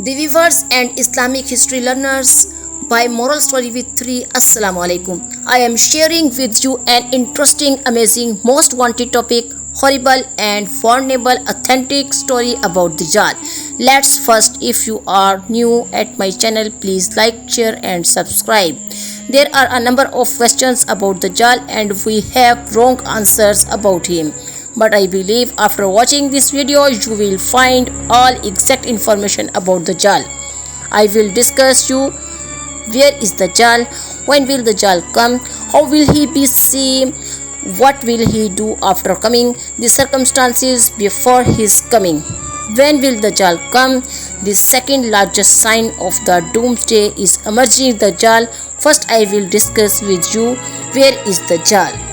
The viewers and Islamic history learners, by Moral Story with 3, Assalamu alaikum. I am sharing with you an interesting, amazing, most wanted topic, horrible and vulnerable authentic story about Dajjal. Let's first, if you are new at my channel, please like, share and subscribe. There are a number of questions about Dajjal and we have wrong answers about him. But I believe after watching this video, you will find all exact information about Dajjal. I will discuss you where is Dajjal, when will Dajjal come, how will he be seen, what will he do after coming, the circumstances before his coming. When will Dajjal come? The second largest sign of the doomsday is emerging Dajjal. First I will discuss with you where is Dajjal.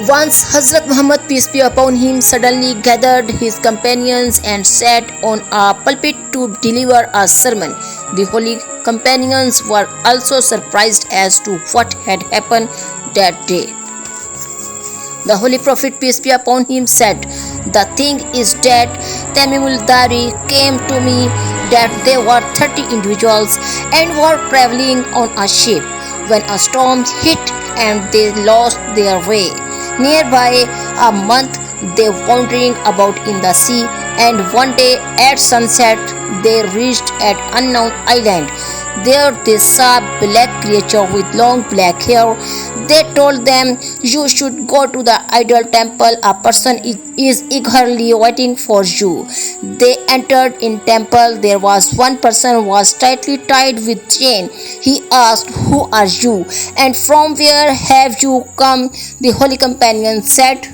Once Hazrat Muhammad, peace be upon him, suddenly gathered his companions and sat on a pulpit to deliver a sermon. The holy companions were also surprised as to what had happened that day. The Holy Prophet, peace be upon him, said, "The thing is that Tamimul Dari came to me that there were 30 individuals and were traveling on a ship when a storm hit and they lost their way. Nearby a month they wandering about in the sea, and one day at sunset they reached an unknown island. There they saw a black creature with long black hair. They told them, 'You should go to the idol temple. A person is eagerly waiting for you.' They entered in temple. There was one person was tightly tied with chain. He asked, 'Who are you, and from where have you come?' The holy companion said,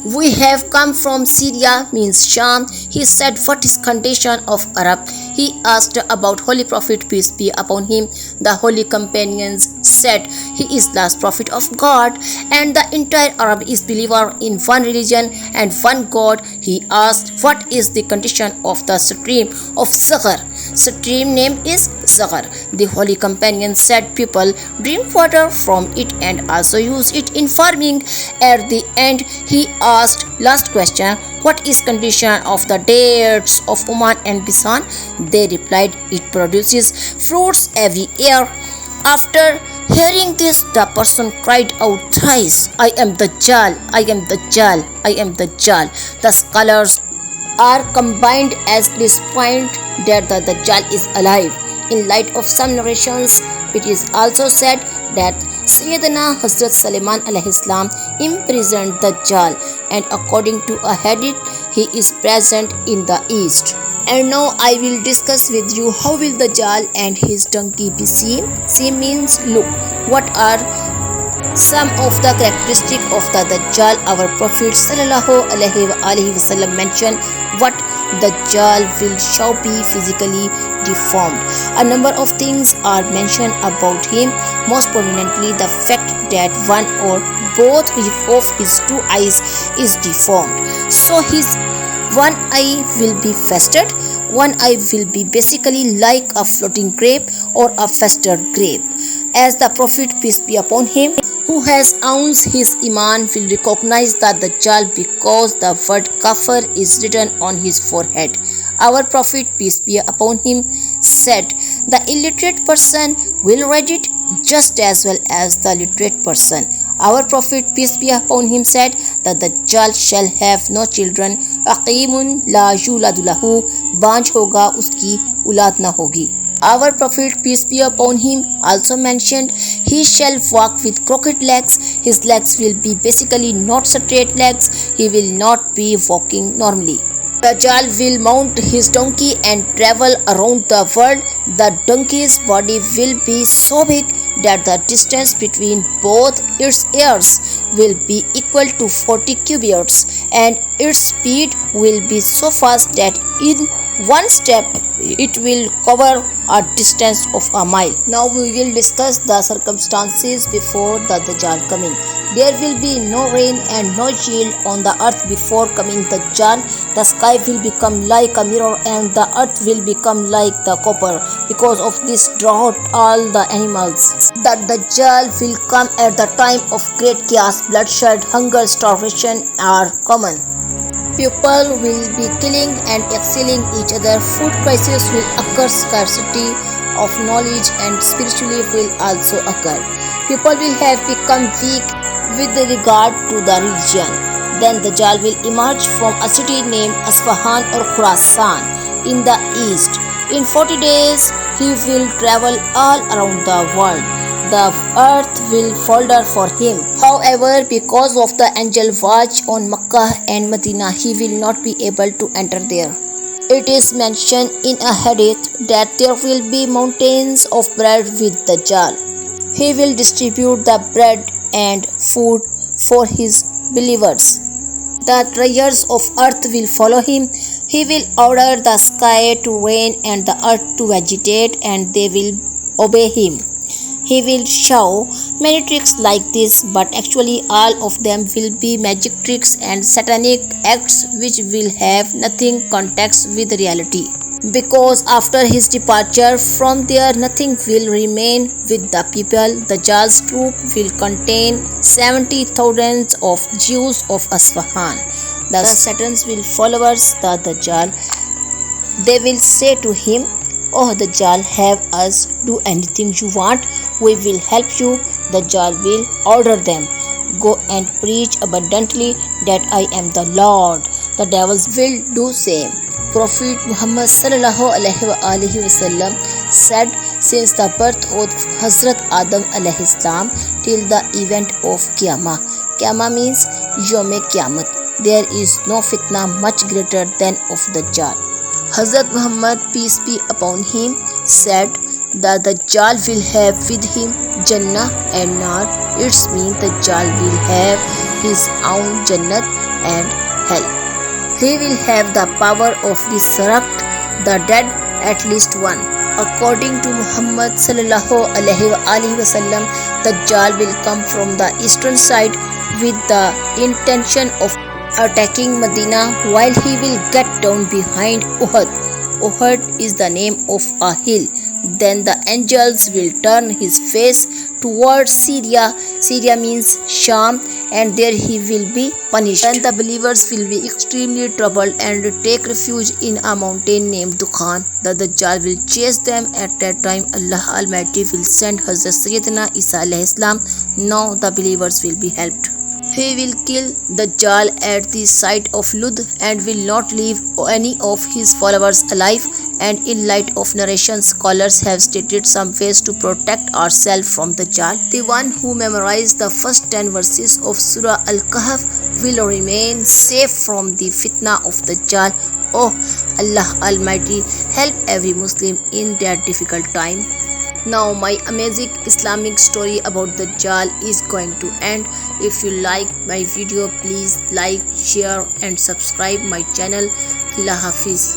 'We have come from Syria,' means Sham. He said, 'What is condition of Arab?' He asked about Holy Prophet, peace be upon him. The holy companions said, 'He is the last prophet of God, and the entire Arab is believer in one religion and one God.' He asked, 'What is the condition of the stream of Zaghar?' Stream name is Zaghar. The holy companion said, 'People drink water from it and also use it in farming.' At the end he asked last question, 'What is condition of the dates of Oman and Bisan?' They replied, 'It produces fruits every year.' After hearing this, the person cried out thrice, 'I am Dajjal, I am Dajjal, I am Dajjal.' The scholars are combined as this point that the Dajjal is alive. In light of some narrations, it is also said that Sayyidina Hazrat Sulaiman alayhi salam imprisoned Dajjal, and according to Ahadees, he is present in the east. And now I will discuss with you how will Dajjal and his donkey be seen. See means look. What are some of the characteristics of the Dajjal? Our Prophet sallallahu alaihi wasallam mentioned what Dajjal will shall be physically deformed. A number of things are mentioned about him, most prominently the fact that one or both of his two eyes is deformed. So his one eye will be festered. One eye will be basically like a floating grape or a festered grape. As the Prophet, peace be upon him, who has ounce his iman, will recognize the Dajjal because the word kafir is written on his forehead. Our Prophet, peace be upon him, said, 'The illiterate person will read it just as well as the literate person.' Our Prophet, peace be upon him, said, 'The Dajjal shall have no children. Aqimun la yuladu lahu, banj hoga uski ulad na hogi.' Our Prophet, peace be upon him, also mentioned, 'He shall walk with crooked legs. His legs will be basically not straight legs. He will not be walking normally. Dajjal will mount his donkey and travel around the world. The donkey's body will be so big that the distance between both its ears will be equal to 40 cubits, and its speed will be so fast that in one step it will cover a distance of a mile. Now we will discuss the circumstances before the Dajjal coming. There will be no rain and no yield on the earth before coming Dajjal. The sky will become like a mirror and the earth will become like the copper. Because of this drought, all the animals. The Dajjal will come at the time of great chaos, bloodshed, hunger, starvation are common. People will be killing and excelling each other. Food crisis will occur. Scarcity of knowledge and spiritually will also occur. People will have become weak with regard to the religion. Then Dajjal will emerge from a city named Asfahan or Khurasan in the east. In 40 days, he will travel all around the world. The earth will folder for him. However, because of the angel watch on Makkah and Medina, he will not be able to enter there. It is mentioned in a hadith that there will be mountains of bread with Dajjal. He will distribute the bread and food for his believers. The treasures of earth will follow him. He will order the sky to rain and the earth to vegetate, and they will obey him. He will show many tricks like this, but actually all of them will be magic tricks and satanic acts which will have nothing context with reality. Because after his departure from there, nothing will remain with the people. Dajjal's troop will contain 70,000 of Jews of Asfahan. The Satans will followers the Dajjal. They will say to him, "Oh Dajjal, have us do anything you want. We will help you." Dajjal will order them, "Go and preach abundantly that I am the Lord." The devils will do same. Prophet Muhammad sallallahu alaihi wasallam said, since the birth of Hazrat Adam alaihi salam till the event of Qiyamah. Qiyamah means Yom Qiyamat. There is no fitna much greater than of Dajjal. Hazrat Muhammad, peace be upon him, said that Dajjal will have with him Jannah and Nar. It means Dajjal will have his own Jannat and hell. He will have the power of resurrect the dead, at least one. According to Muhammad sallallahu alaihi wasallam, Dajjal will come from the eastern side with the intention of attacking Medina, while he will get down behind Uhud. Uhud is the name of a hill. Then the angels will turn his face towards Syria. Syria means Sham, and there he will be punished. Then the believers will be extremely troubled and take refuge in a mountain named Dukhan. The Dajjal will chase them. At that time, Allah Almighty will send Hazrat Sayyidina Isa alayhi salam. Now the believers will be helped. He will kill Dajjal at the site of Lud and will not leave any of his followers alive. And in light of narration, scholars have stated some ways to protect ourselves from Dajjal. The one who memorized the first 10 verses of Surah Al-Kahf will remain safe from the fitna of Dajjal. Oh Allah Almighty, help every Muslim in their difficult time. Now my amazing Islamic story about Dajjal is going to end. If you like my video, please like, share and subscribe my channel. Allah Hafiz.